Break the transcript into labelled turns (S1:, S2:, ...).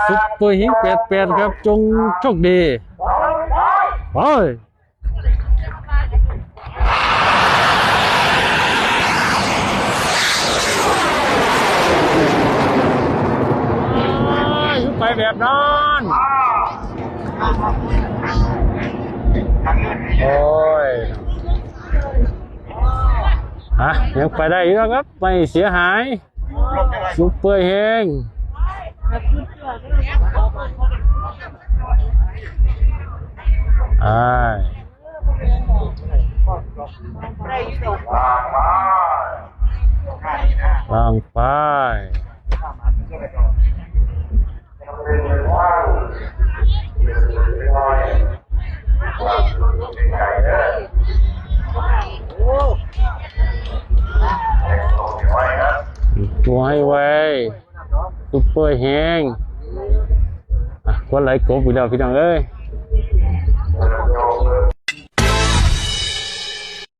S1: ซุปเปอร์หิง88ครับจงโชคดีไปไปแบบนั้นโอ้ยยังไปได้อีกแล้วครับไม่เสียหายซุปเปอร์เฮงวางไปตัวให้ไวซุปเปอร์เฮงคนไหลกบอีกแล้วพี่น้องเอ้ย